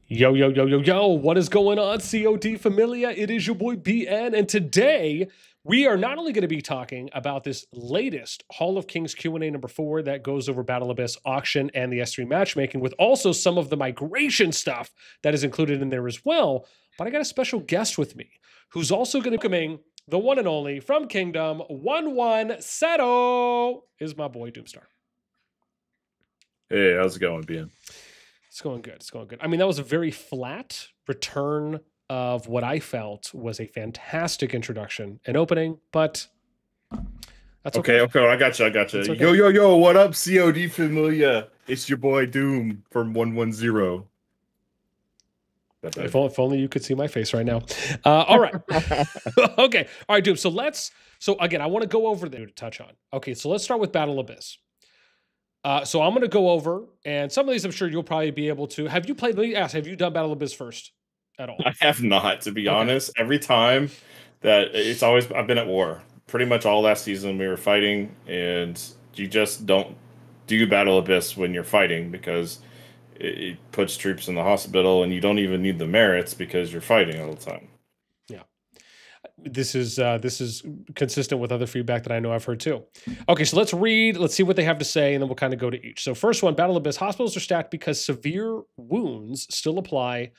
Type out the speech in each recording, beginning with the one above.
Yo, yo, yo, yo, yo, what is going on, CoD Familia? It is your boy BN, and today we are not only going to be talking about this latest Hall of Kings Q&A number 4 that goes over Battle Abyss auction and the S3 matchmaking, with also some of the migration stuff that is included in there as well, but I got a special guest with me who's also going to be coming, the one and only from Kingdom 1-1 Seto is my boy Doomstar. Hey, how's it going, Ben? It's going good. It's going good. I mean, that was a very flat return of what I felt was a fantastic introduction and opening, but that's okay. Okay, I got you. It's okay. Yo, what up, COD Familia? It's your boy Doom from 110. If only you could see my face right now. All right. Okay. All right, Doom. So again, I want to go over there to touch on. Okay, so let's start with Battle Abyss. So I'm going to go over, and some of these I'm sure you'll probably be able to. Have you played, let me ask, have you done Battle Abyss first at all? I have not, to be honest. Every time I've been at war. Pretty much all last season we were fighting, and you just don't do Battle Abyss when you're fighting because it puts troops in the hospital, and you don't even need the merits because you're fighting all the time. Yeah. This is consistent with other feedback that I know I've heard too. Okay, so let's see what they have to say, and then we'll kind of go to each. So first one, Battle Abyss. Hospitals are stacked because severe wounds still apply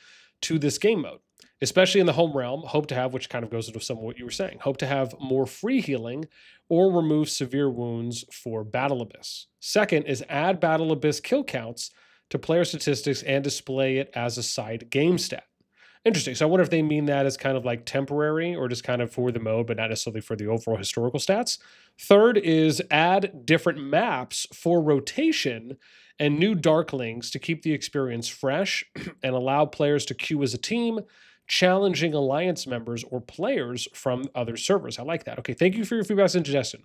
to this game mode, especially in the home realm. Hope to have, which kind of goes into some of what you were saying, hope to have more free healing or remove severe wounds for Battle Abyss. Second is add Battle Abyss kill counts to player statistics and display it as a side game stat. Interesting. So I wonder if they mean that as kind of like temporary or just kind of for the mode, but not necessarily for the overall historical stats. Third is add different maps for rotation and new Darklings to keep the experience fresh and allow players to queue as a team, challenging alliance members or players from other servers. I like that. Okay, thank you for your feedback and suggestion.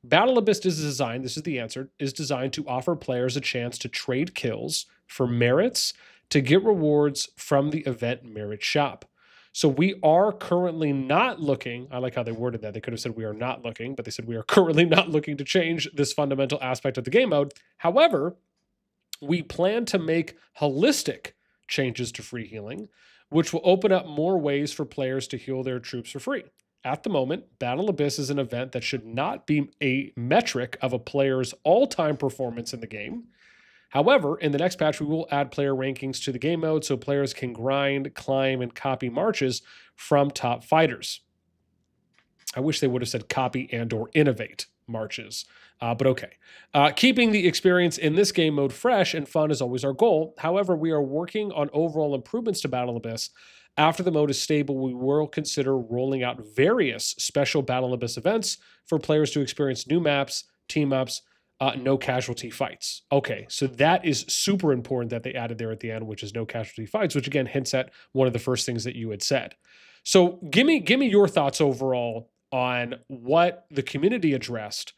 Battle Abyss is designed, this is the answer, is designed to offer players a chance to trade kills for merits to get rewards from the event merit shop. So we are currently not looking, I like how they worded that. They could have said we are not looking, but they said we are currently not looking to change this fundamental aspect of the game mode. However, we plan to make holistic changes to free healing, which will open up more ways for players to heal their troops for free. At the moment, Battle Abyss is an event that should not be a metric of a player's all-time performance in the game. However, in the next patch, we will add player rankings to the game mode so players can grind, climb, and copy marches from top fighters. I wish they would have said copy and or innovate marches, but okay. Keeping the experience in this game mode fresh and fun is always our goal. However, we are working on overall improvements to Battle Abyss. After the mode is stable, we will consider rolling out various special Battle Abyss events for players to experience new maps, team ups, no casualty fights. Okay, so that is super important that they added there at the end, which is no casualty fights, which again hints at one of the first things that you had said. So give me your thoughts overall on what the community addressed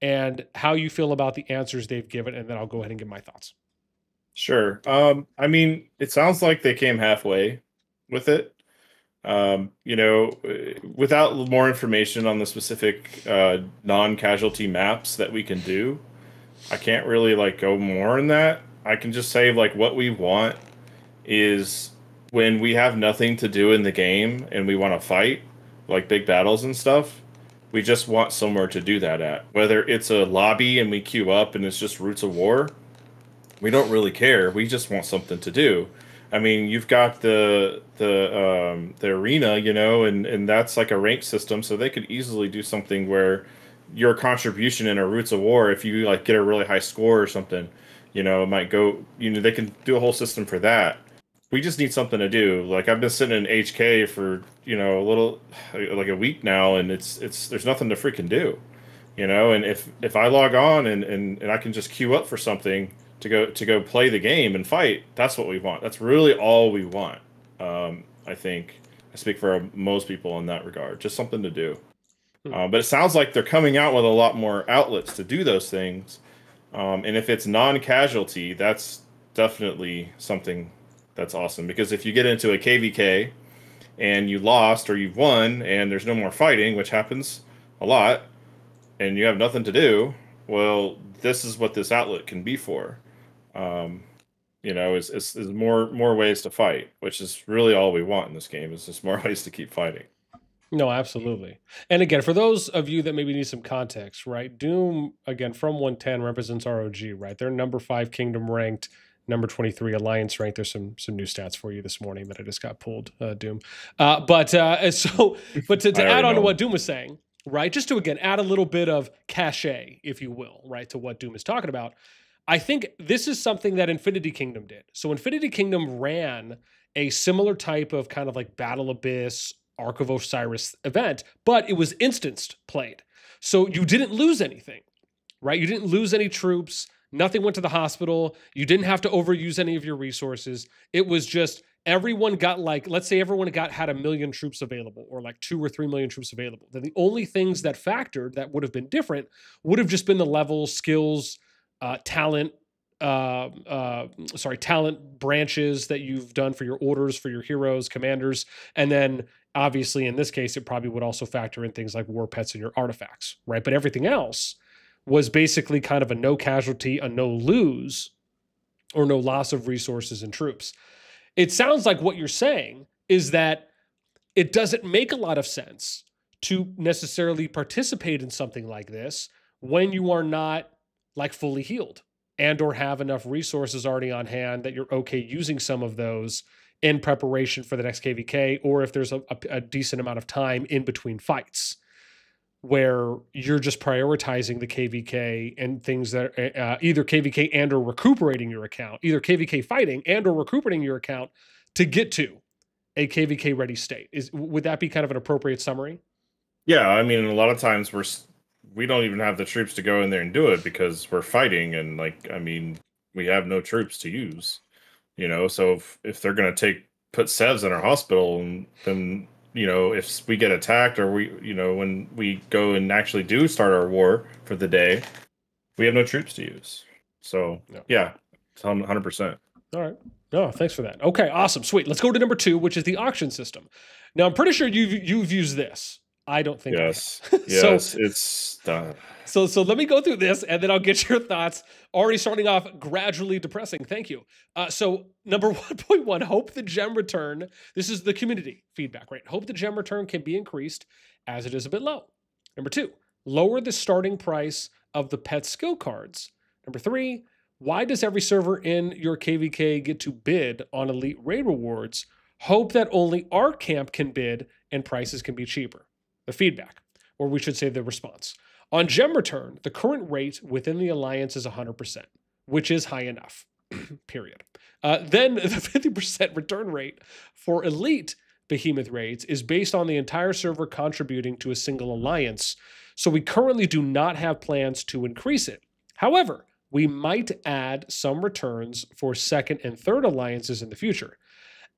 and how you feel about the answers they've given, and then I'll go ahead and give my thoughts. Sure. I mean, it sounds like they came halfway with it. Without more information on the specific non-casualty maps that we can do, I can't really go more in that. I can just say what we want is when we have nothing to do in the game and we want to fight big battles and stuff, we just want somewhere to do that at. Whether it's a lobby and we queue up and it's just Roots of War, we don't really care. We just want something to do. I mean, you've got the arena, and that's like a rank system, so they could easily do something where your contribution in a Roots of War, if you get a really high score or something, it might go. They can do a whole system for that. We just need something to do. I've been sitting in HK for a little a week now, and it's there's nothing to freaking do, And if I log on and I can just queue up for something to go play the game and fight, that's what we want. That's really all we want. I think I speak for most people in that regard. Just something to do. But it sounds like they're coming out with a lot more outlets to do those things. And if it's non-casualty, that's definitely something that's awesome. Because if you get into a KVK and you lost or you've won and there's no more fighting, which happens a lot, and you have nothing to do, well, this is what this outlet can be for. You know, is more ways to fight, which is really all we want in this game. Is just more ways to keep fighting. No, absolutely. And again, for those of you that maybe need some context, right? Doom, again, from 110 represents ROG, right? They're number 5 Kingdom ranked, number 23 Alliance ranked. There's some new stats for you this morning that I just got pulled, Doom. But to I add already on to know. what Doom was saying, right? Just to again add a little bit of cachet, if you will, right, to what Doom is talking about. I think this is something that Infinity Kingdom did. So Infinity Kingdom ran a similar type of kind of like Battle Abyss, Ark of Osiris event, but it was instanced played. So you didn't lose anything, right? You didn't lose any troops. Nothing went to the hospital. You didn't have to overuse any of your resources. It was just everyone got like, let's say everyone had 1 million troops available or like 2 or 3 million troops available. Then the only things that factored that would have been different would have just been the levels, skills, talent, talent branches that you've done for your orders, for your heroes, commanders, and then obviously in this case, it probably would also factor in things like war pets and your artifacts, right? But everything else was basically kind of a no casualty, a no lose, or no loss of resources and troops. It sounds like what you're saying is that it doesn't make a lot of sense to necessarily participate in something like this when you are not like fully healed and or have enough resources already on hand that you're okay using some of those in preparation for the next KVK, or if there's a decent amount of time in between fights where you're just prioritizing the KVK and things that either KVK and or recuperating your account, either KVK fighting and or recuperating your account to get to a KVK ready state. Would that be kind of an appropriate summary? Yeah, I mean, a lot of times we don't even have the troops to go in there and do it because we're fighting, and like, I mean, we have no troops to use. You know, so if they're gonna put Sevs in our hospital, and then you know, if we get attacked or when we go and actually do start our war for the day, we have no troops to use. So No. yeah, 100%. All right. Oh, thanks for that. Okay, awesome, sweet. Let's go to number 2, which is the auction system. Now, I'm pretty sure you've used this. I don't think Yes, I have. yes, it's done. So let me go through this, and then I'll get your thoughts. Already starting off gradually depressing. Thank you. So number 1.1, hope the gem return. This is the community feedback, right? Hope the gem return can be increased as it is a bit low. Number 2, lower the starting price of the pet skill cards. Number 3, why does every server in your KVK get to bid on elite raid rewards? Hope that only our camp can bid and prices can be cheaper. The feedback, or we should say the response. On gem return, the current rate within the alliance is 100%, which is high enough, period. Then the 50% return rate for elite behemoth raids is based on the entire server contributing to a single alliance. So we currently do not have plans to increase it. However, we might add some returns for second and third alliances in the future.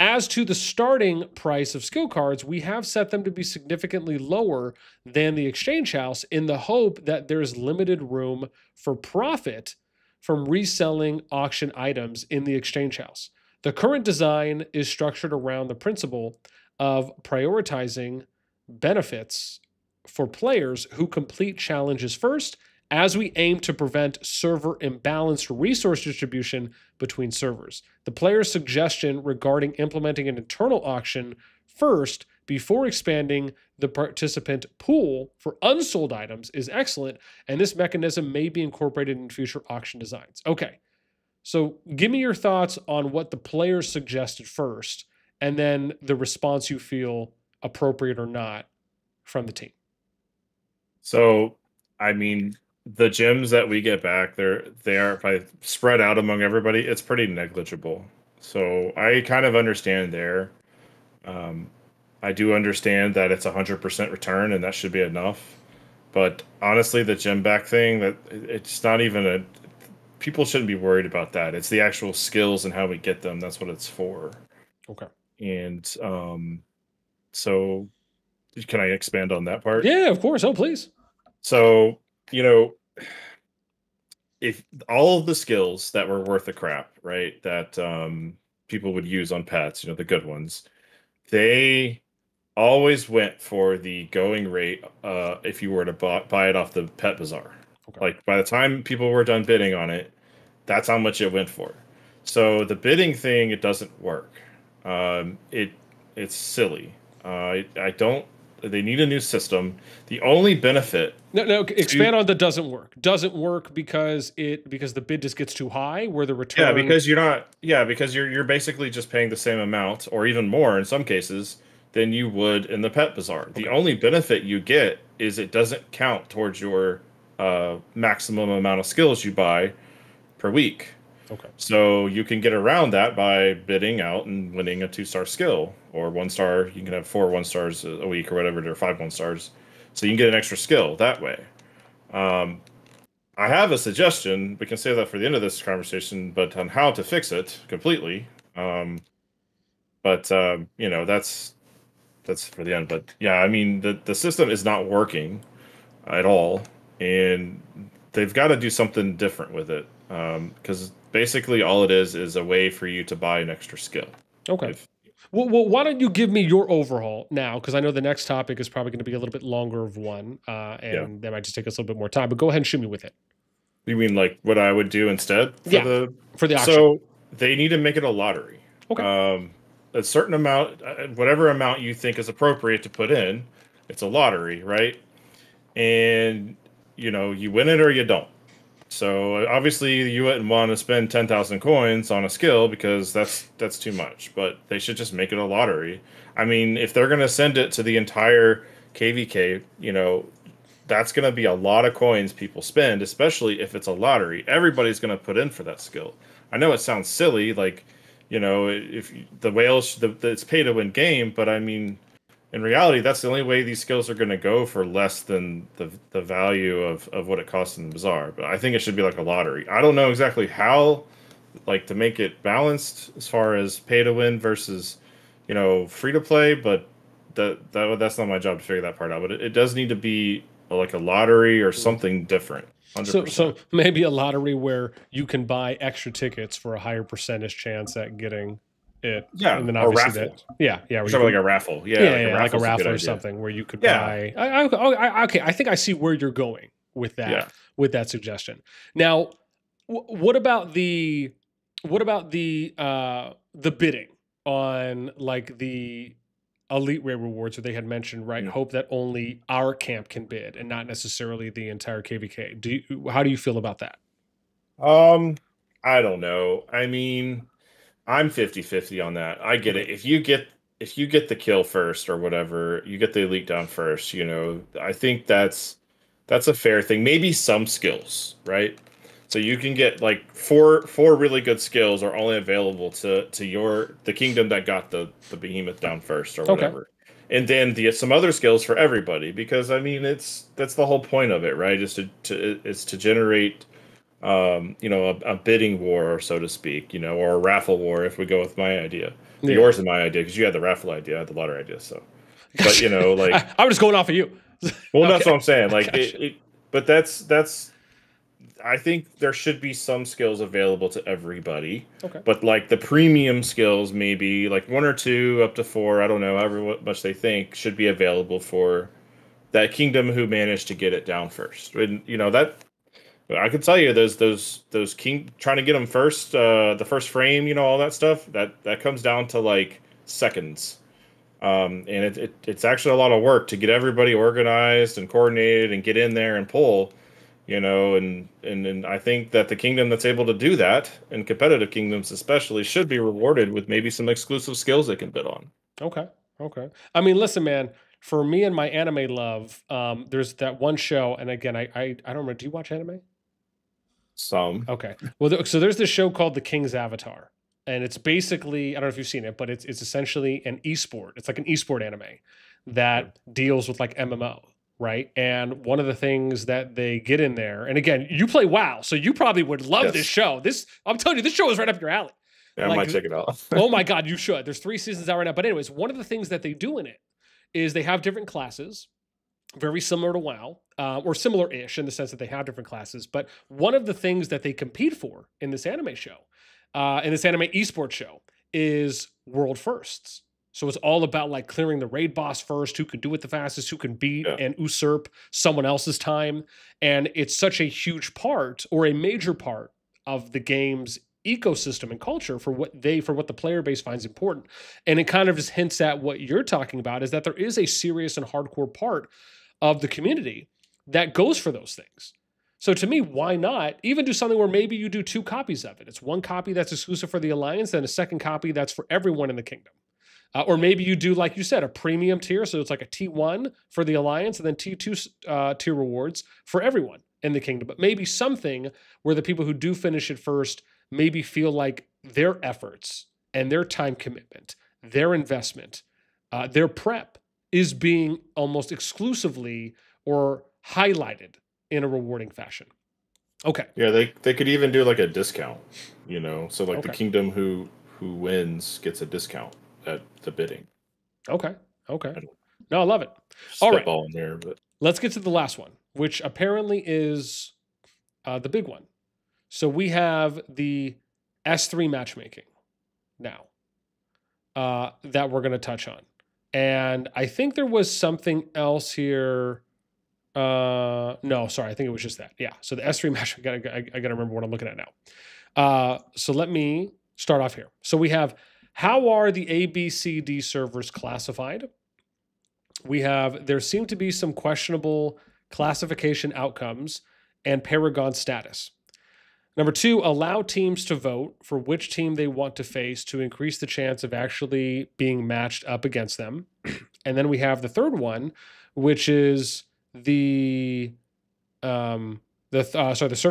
As to the starting price of skill cards, we have set them to be significantly lower than the exchange house in the hope that there's limited room for profit from reselling auction items in the exchange house. The current design is structured around the principle of prioritizing benefits for players who complete challenges first, as we aim to prevent server imbalanced resource distribution between servers. The player's suggestion regarding implementing an internal auction first before expanding the participant pool for unsold items is excellent, and this mechanism may be incorporated in future auction designs. Okay, so give me your thoughts on what the players suggested first, and then the response you feel appropriate or not from the team. So, I mean, the gems that we get back, they are, if I spread out among everybody, it's pretty negligible. So I kind of understand there. I do understand that it's 100% return, and that should be enough. But honestly, the gem back thing, that it's not even a. People shouldn't be worried about that. It's the actual skills and how we get them. That's what it's for. Okay. And so can I expand on that part? Yeah, of course. Oh, please. So, you know, if all of the skills that were worth a crap, right, that people would use on pets, you know, the good ones, they always went for the going rate if you were to buy it off the pet bazaar. Okay. Like by the time people were done bidding on it, that's how much it went for. So the bidding thing, it doesn't work. It's silly. I don't. They need a new system. The only benefit. No, to expand on the doesn't work. Doesn't work because the bid just gets too high, where the Yeah, return. because you're not. Yeah, because you're basically just paying the same amount, or even more in some cases, than you would in the pet bazaar. The Okay. only benefit you get is it doesn't count towards your maximum amount of skills you buy per week. Okay. So you can get around that by bidding out and winning a 2-star skill or 1-star. You can have 4 1-stars a week or whatever, or 5 1-stars. So you can get an extra skill that way. Um, I have a suggestion. We can save that for the end of this conversation, but on how to fix it completely. You know, that's for the end. But yeah, I mean, the system is not working at all, and they've got to do something different with it. Because basically all it is a way for you to buy an extra skill. Okay. If Well, why don't you give me your overhaul now? Because I know the next topic is probably going to be a little bit longer of one, yeah, and that might just take us a little bit more time. But go ahead and shoot me with it. you mean like what I would do instead for Yeah, the for the auction. so they need to make it a lottery. Okay. A certain amount, whatever amount you think is appropriate to put in, it's a lottery, right? And you know, you win it or you don't. So obviously you wouldn't want to spend 10,000 coins on a skill because that's too much. But they should just make it a lottery. I mean, if they're going to send it to the entire KVK, you know, that's going to be a lot of coins people spend, especially if it's a lottery. Everybody's going to put in for that skill. I know it sounds silly, like, you know, if the whales, it's pay to win game, but I mean, in reality, that's the only way these skills are going to go for less than the value of what it costs in the bazaar. But I think it should be like a lottery. I don't know exactly how, like, to make it balanced as far as pay to win versus, you know, free to play. But that's not my job to figure that part out. But it does need to be like a lottery or something different. 100%. So maybe a lottery where you can buy extra tickets for a higher percentage chance at getting it. Yeah, And then or obviously raffle. yeah. We're talking like a raffle. Yeah, Like a raffle's a good raffle or idea. something where you could Yeah. buy. Okay, I think I see where you're going with that. Yeah. With that suggestion. Now, what about the bidding on like the elite rate rewards where they had mentioned, right? Hope that only our camp can bid and not necessarily the entire KVK. How do you feel about that? I don't know. I mean, I'm 50-50 on that. I get it. If you get the kill first or whatever, you get the elite down first, you know, I think that's a fair thing. Maybe some skills, right? So you can get like four really good skills are only available to the kingdom that got the behemoth down first or whatever. And then some other skills for everybody, because I mean that's the whole point of it, right? Is to generate you know, a bidding war, so to speak, you know, or a raffle war if we go with my idea. Yeah. Yours and my idea, because you had the raffle idea, I had the lottery idea. So, but you know, like I'm just going off of you. well, that's what I'm saying. Like Gotcha. But that's. I think there should be some skills available to everybody. Okay. But like the premium skills, maybe like 1 or 2 up to 4, I don't know, however much they think should be available for that kingdom who managed to get it down first. And you know that. I can tell you, those king trying to get them first, the first frame, you know, all that stuff. That comes down to like seconds, and it's actually a lot of work to get everybody organized and coordinated and get in there and pull, you know. And I think that the kingdom that's able to do that, and competitive kingdoms especially, should be rewarded with maybe some exclusive skills they can bid on. Okay. I mean, listen, man. For me and my anime love, there's that one show, and again, I don't remember. Do you watch anime? Some. Okay. Well, so there's this show called The King's Avatar, and it's basically, I don't know if you've seen it, but it's essentially an esport. It's like an esport anime that deals with like MMO, right? And one of the things that they get in there, and again, you play WoW, so you probably would love this show. I'm telling you, this show is right up your alley. Yeah, I might check it out. Oh my God, you should. There's 3 seasons out right now. But anyways, one of the things that they do in it is they have different classes, very similar to WoW, or similar-ish in the sense that they have different classes. But one of the things that they compete for in this anime show, in this anime esports show, is world firsts. So it's all about like clearing the raid boss first, who can do it the fastest, who can beat and usurp someone else's time. And it's such a huge part or a major part of the game's ecosystem and culture for what the player base finds important. And it kind of just hints at what you're talking about, is that there is a serious and hardcore part of the community that goes for those things. So to me, why not even do something where maybe you do 2 copies of it? It's one copy that's exclusive for the Alliance, and a second copy that's for everyone in the kingdom. Or maybe you do, like you said, a premium tier. So it's like a T1 for the Alliance and then T2 tier rewards for everyone in the kingdom. But maybe something where the people who do finish it first maybe feel like their efforts and their time commitment, their investment, their prep is being almost exclusively or highlighted in a rewarding fashion. Okay. Yeah, they could even do like a discount, you know, so like the Okay. kingdom who wins gets a discount at the bidding. Okay. Okay. No, I love it. All right. Spitball in there, but Let's get to the last one, which apparently is the big one. So we have the S3 matchmaking now that we're going to touch on. And I think there was something else here. No, sorry. I think it was just that. Yeah. So the S3 matchmaking, I got to remember what I'm looking at now. So let me start off here. So we have, how are the ABCD servers classified? We have, there seem to be some questionable classification outcomes and Paragon status. Number 2, allow teams to vote for which team they want to face to increase the chance of actually being matched up against them. And then we have the third one, which is the server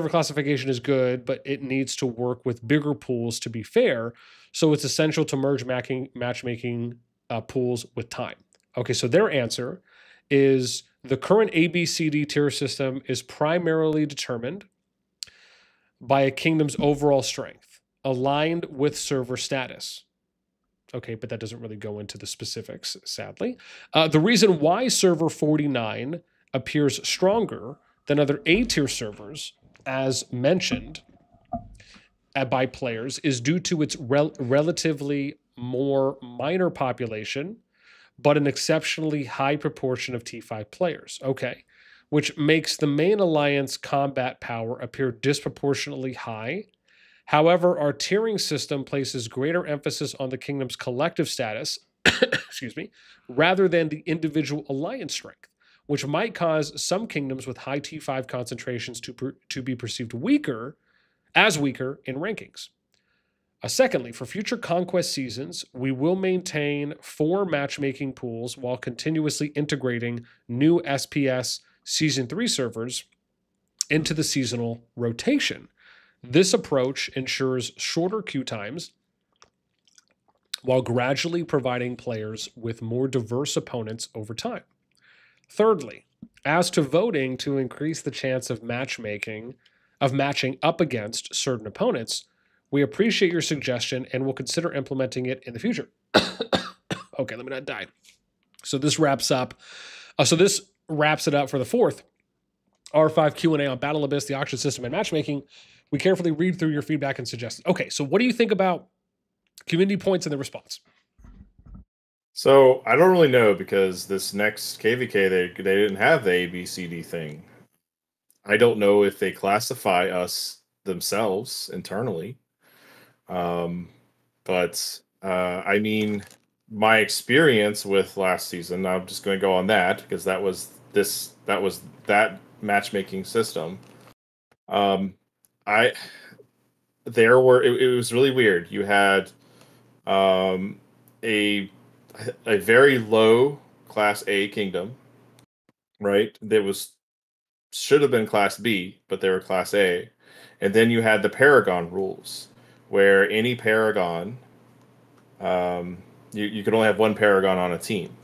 classification is good, but it needs to work with bigger pools to be fair. So it's essential to merge matchmaking pools with time. Okay, so their answer is the current ABCD tier system is primarily determined by a kingdom's overall strength, aligned with server status. Okay, but that doesn't really go into the specifics, sadly. The reason why server 49 appears stronger than other A-tier servers, as mentioned by players, is due to its relatively more minor population, but an exceptionally high proportion of T5 players. Okay, which makes the main alliance combat power appear disproportionately high. However, our tiering system places greater emphasis on the kingdom's collective status, excuse me, rather than the individual alliance strength, which might cause some kingdoms with high T5 concentrations to be perceived weaker in rankings. Secondly, for future conquest seasons, we will maintain 4 matchmaking pools while continuously integrating new SPS Season 3 servers into the seasonal rotation. This approach ensures shorter queue times while gradually providing players with more diverse opponents over time. Thirdly, as to voting to increase the chance of matching up against certain opponents, we appreciate your suggestion and will consider implementing it in the future. Okay, let me not die. So this wraps up. This wraps it up for the 4th R5 Q&A on Battle Abyss, the auction system, and matchmaking. We carefully read through your feedback and suggestions. Okay, so what do you think about community points and the response? So I don't really know, because this next KVK they didn't have the ABCD thing. I don't know if they classify us themselves internally. But I mean, my experience with last season, I'm just going to go on that because that was that matchmaking system. It was really weird. You had a very low class A kingdom, right? That should have been class B, but they were class A. And then you had the Paragon rules, where any Paragon, you could only have one Paragon on a team,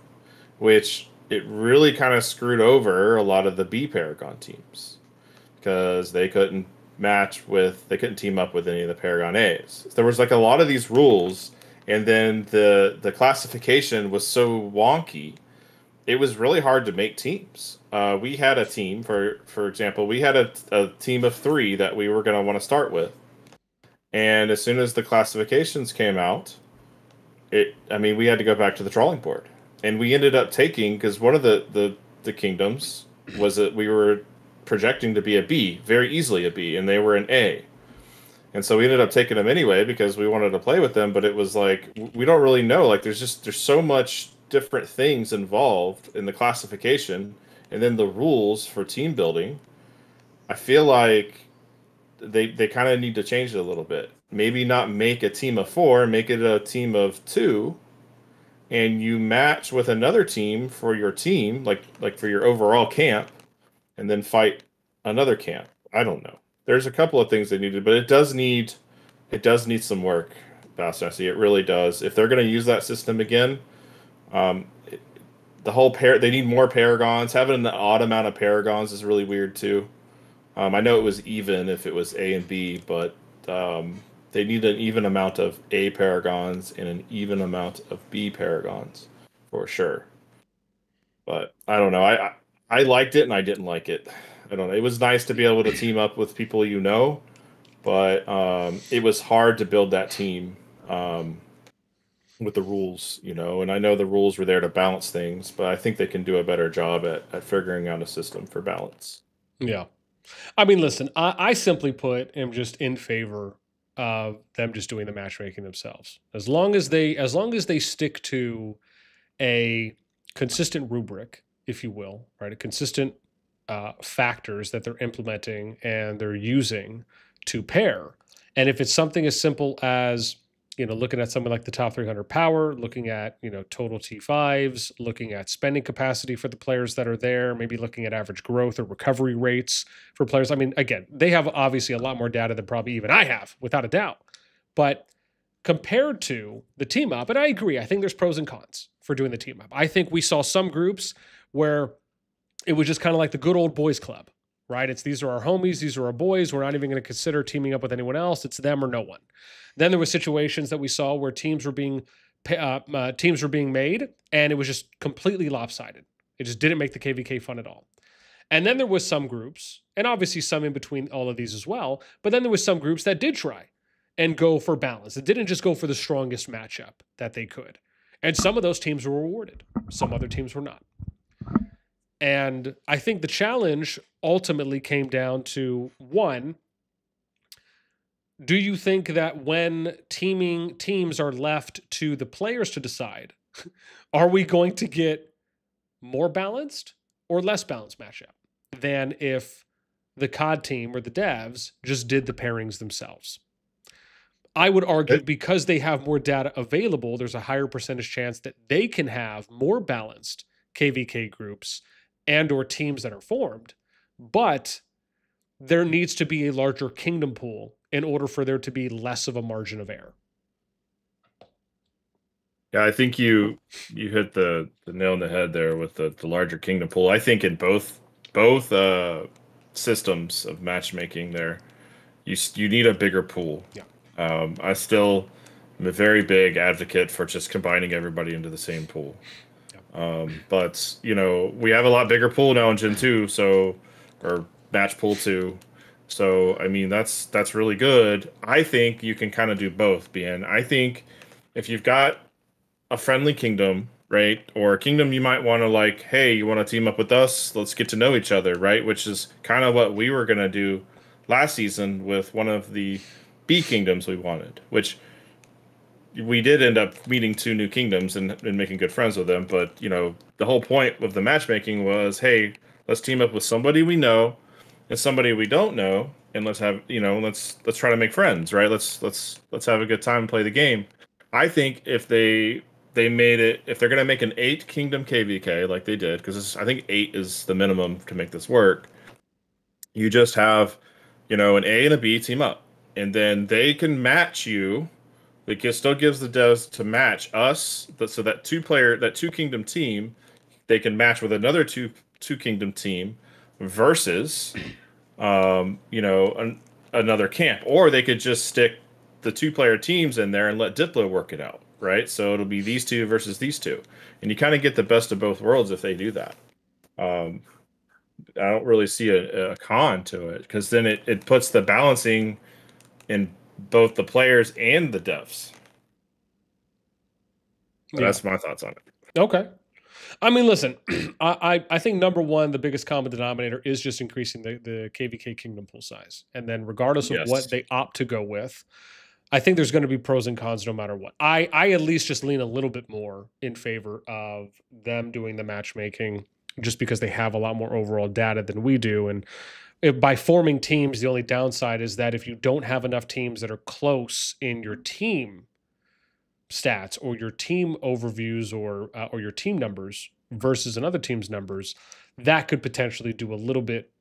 which it really kind of screwed over a lot of the B Paragon teams because they couldn't team up with any of the Paragon A's. So there was like a lot of these rules, and then the classification was so wonky, it was really hard to make teams. We had a team, for example, we had a team of 3 that we were going to want to start with. And as soon as the classifications came out, we had to go back to the drawing board. And we ended up taking, because one of the kingdoms was that we were projecting to be a B, very easily a B, and they were an A. And so we ended up taking them anyway because we wanted to play with them, but it was like we don't really know. Like there's so much different things involved in the classification and then the rules for team building. I feel like they kind of need to change it a little bit. Maybe not make a team of four, make it a team of two, and you match with another team for your team, like for your overall camp, and then fight another camp. I don't know. There's a couple of things they needed, but it does need some work, bossnasti. It really does. If they're going to use that system again, um, it, the whole they need more paragons. Having an odd amount of paragons is really weird too. I know it was even if it was A and B, but they need an even amount of A paragons and an even amount of B paragons for sure. But I don't know. I liked it and I didn't like it. I don't know. It was nice to be able to team up with people you know, but it was hard to build that team with the rules, you know. And I know the rules were there to balance things, but I think they can do a better job at figuring out a system for balance. Yeah. I mean, listen, I simply put am just in favor of them just doing the matchmaking themselves. As long as they stick to a consistent rubric, if you will, right? A consistent factors that they're implementing and they're using to pair. And if it's something as simple as, looking at something like the top 300 power, looking at, total T5s, looking at spending capacity for the players that are there, maybe looking at average growth or recovery rates for players. I mean, again, they have obviously a lot more data than probably even I have, without a doubt. But compared to the team up, and I agree, I think there's pros and cons for doing the team up. I think we saw some groups where it was just kind of like the good old boys club, right? These are our homies, these are our boys. We're not even going to consider teaming up with anyone else. It's them or no one. Then there were situations that we saw where teams were being made, and it was just completely lopsided. It just didn't make the KVK fun at all. And then there was some groups, and obviously some in between all of these as well. But then there was some groups that did try and go for balance. It didn't just go for the strongest matchup that they could. And some of those teams were rewarded. Some other teams were not. And I think the challenge ultimately came down to one, do you think that when teams are left to the players to decide, are we going to get more balanced or less balanced matchup than if the COD team or the devs just did the pairings themselves? I would argue because they have more data available, there's a higher percentage chance that they can have more balanced KVK groups and or teams that are formed, but there needs to be a larger kingdom pool in order for there to be less of a margin of error. Yeah, I think you hit the nail on the head there with the larger kingdom pool. I think in both systems of matchmaking there, you need a bigger pool. Yeah. I still am a very big advocate for just combining everybody into the same pool. But we have a lot bigger pool now in Gen 2, or match pool 2. So I mean that's really good. I think you can kind of do both, BN. I think if you've got a friendly kingdom, right? Or a kingdom you might want to like, hey, you want to team up with us? Let's get to know each other, right? Which is kind of what we were going to do last season with one of the B kingdoms we wanted, which we did end up meeting two new kingdoms and making good friends with them. But, the whole point of the matchmaking was, hey, let's team up with somebody we know and somebody we don't know. And let's have, let's try to make friends, right? Let's have a good time and play the game. I think if they made it, if they're going to make an 8 kingdom KVK like they did, because I think 8 is the minimum to make this work, you just have, an A and a B team up. And then they can match you. It still gives the devs to match us, so that two kingdom team, they can match with another two kingdom team versus, another camp, or they could just stick the 2-player teams in there and let Diplo work it out, right? So it'll be these two versus these two, and you kind of get the best of both worlds if they do that. I don't really see a con to it, because then it puts the balancing in both the players and the devs. But that's my thoughts on it. Okay. I mean, listen, I think number one, the biggest common denominator is just increasing the KVK kingdom pool size. And then regardless of what Yes. they opt to go with, I think there's going to be pros and cons no matter what. I at least just lean a little bit more in favor of them doing the matchmaking just because they have a lot more overall data than we do. And by forming teams, the only downside is that if you don't have enough teams that are close in your team stats or your team overviews or your team numbers versus another team's numbers, that could potentially do a little bit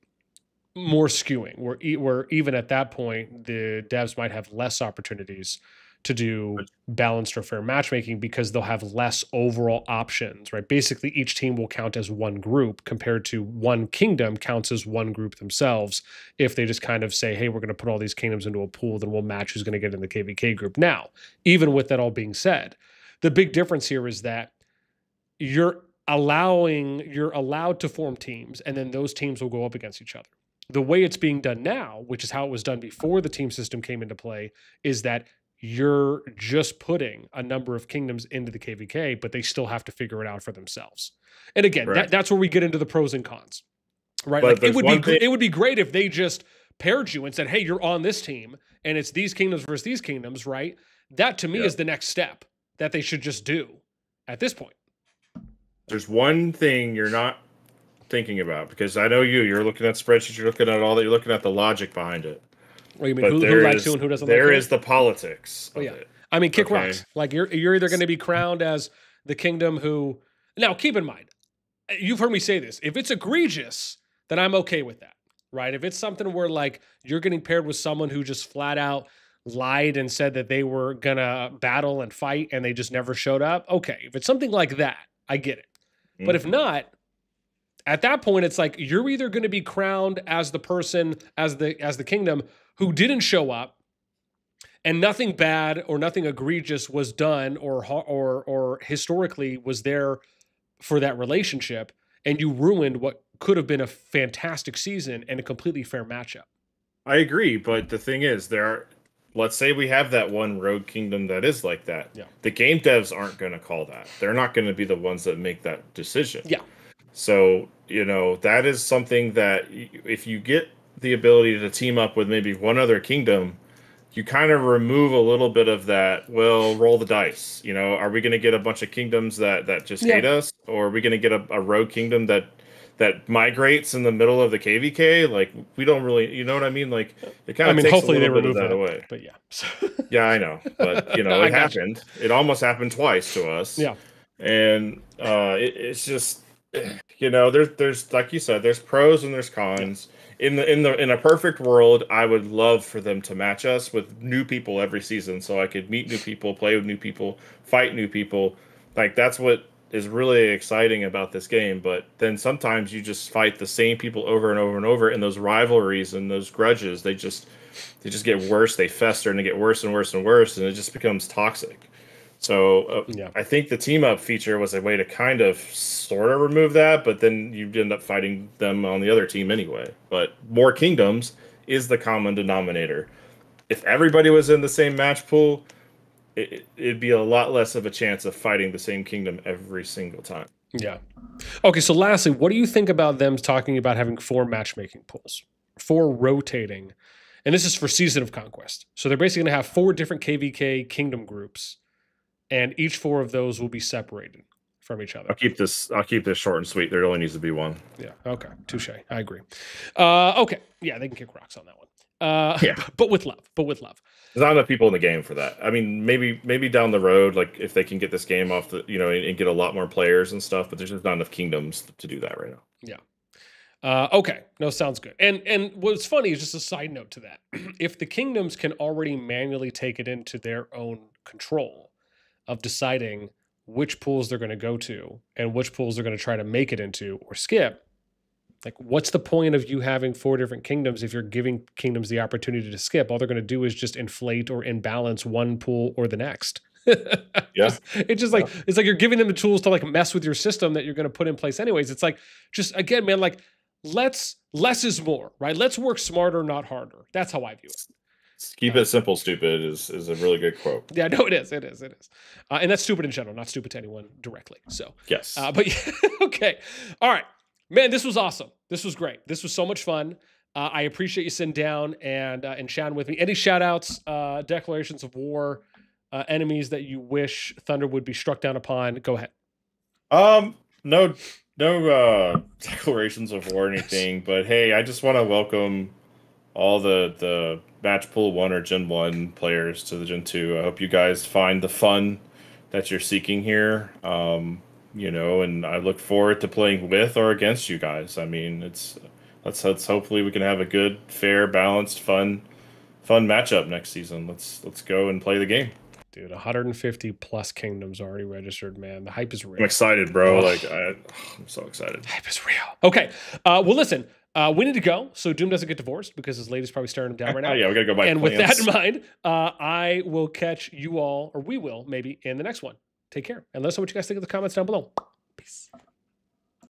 more skewing where even at that point the devs might have less opportunities to do balanced or fair matchmaking because they'll have less overall options, right? Basically each team will count as one group compared to one kingdom counts as one group themselves. If they just kind of say, hey, we're going to put all these kingdoms into a pool, then we'll match who's going to get in the KVK group. Now, even with that all being said, the big difference here is that you're allowed to form teams and then those teams will go up against each other. The way it's being done now, which is how it was done before the team system came into play, is that you're just putting a number of kingdoms into the KVK, but they still have to figure it out for themselves. And again, that's where we get into the pros and cons, right? But like it would be great if they just paired you and said, hey, you're on this team and it's these kingdoms versus these kingdoms, right? That to me is the next step that they should just do at this point. There's one thing you're not thinking about, because I know you're looking at spreadsheets, you're looking at all that, you're looking at the logic behind it. Well, you mean who likes who and who doesn't like who? There is the politics of it. I mean, kick rocks. Like you're either going to be crowned as the kingdom who. Now, keep in mind, you've heard me say this. If it's egregious, then I'm okay with that, right? If it's something where like you're getting paired with someone who just flat out lied and said that they were gonna battle and fight and they just never showed up, okay. If it's something like that, I get it. But if not, at that point, it's like you're either going to be crowned as the person, as the kingdom who didn't show up, and nothing bad or nothing egregious was done or historically was there for that relationship, and you ruined what could have been a fantastic season and a completely fair matchup. I agree, but the thing is, let's say we have that one rogue kingdom that is like that. Yeah. The game devs aren't going to call that. They're not going to be the ones that make that decision. Yeah. So, that is something that if you get the ability to team up with maybe one other kingdom, you kind of remove a little bit of that, well, roll the dice. Are we going to get a bunch of kingdoms that just hate us? Or are we going to get a rogue kingdom that migrates in the middle of the KVK? Like, we don't really, you know what I mean? Like, it kind of takes hopefully a little they bit of remove that away. But yeah. Yeah, I know. But, it happened. It almost happened twice to us. Yeah. And it's just... there's like you said, there's pros and there's cons. In a perfect world, I would love for them to match us with new people every season, so I could meet new people, play with new people, fight new people. Like, that's what is really exciting about this game. But then sometimes you just fight the same people over and over and over, and those rivalries and those grudges, they just get worse. They fester and they get worse and worse and worse, and it just becomes toxic. So I think the team up feature was a way to kind of sort of remove that, but then you end up fighting them on the other team anyway. But more kingdoms is the common denominator. If everybody was in the same match pool, it'd be a lot less of a chance of fighting the same kingdom every single time. Yeah. Okay, so lastly, what do you think about them talking about having 4 matchmaking pools, 4 rotating? And this is for Season of Conquest. So they're basically going to have 4 different KVK kingdom groups, and each 4 of those will be separated from each other. I'll keep this short and sweet. There only needs to be one. Yeah. Okay. Touche. I agree. Okay. Yeah, they can kick rocks on that one. Yeah. But with love. There's not enough people in the game for that. I mean, maybe down the road, like if they can get this game off the, and get a lot more players and stuff, but there's just not enough kingdoms to do that right now. Yeah. Okay. No, sounds good. And what's funny is just a side note to that. If the kingdoms can already manually take it into their own control of deciding which pools they're going to go to and which pools they're going to try to make it into or skip, like, what's the point of you having 4 different kingdoms if you're giving kingdoms the opportunity to skip? All they're going to do is just inflate or imbalance one pool or the next. Yeah. It's like you're giving them the tools to like mess with your system that you're going to put in place anyways. It's like, just again, man, like less is more, right? Let's work smarter, not harder. That's how I view it. Keep it simple, stupid is a really good quote. Yeah, no, it is. It is. It is. And that's stupid in general, not stupid to anyone directly. So, yes. But yeah, okay. All right. Man, this was awesome. This was great. This was so much fun. I appreciate you sitting down and chatting with me. Any shout outs, declarations of war, enemies that you wish Thunder would be struck down upon? Go ahead. No declarations of war or anything, but hey, I just want to welcome all the Match Pool 1 or Gen 1 players to the Gen 2. I hope you guys find the fun that you're seeking here. You know, and I look forward to playing with or against you guys. I mean, let's hopefully we can have a good, fair, balanced, fun matchup next season. Let's go and play the game. Dude, 150 plus kingdoms already registered, man. The hype is real. I'm excited, bro. Like I'm so excited. The hype is real. Okay. Well, listen, we need to go so Doom doesn't get divorced because his lady's probably staring him down right now. Yeah, we gotta go buy And plants. with that in mind, I will catch you all, or we will maybe, in the next one. Take care. And let us know what you guys think in the comments down below. Peace.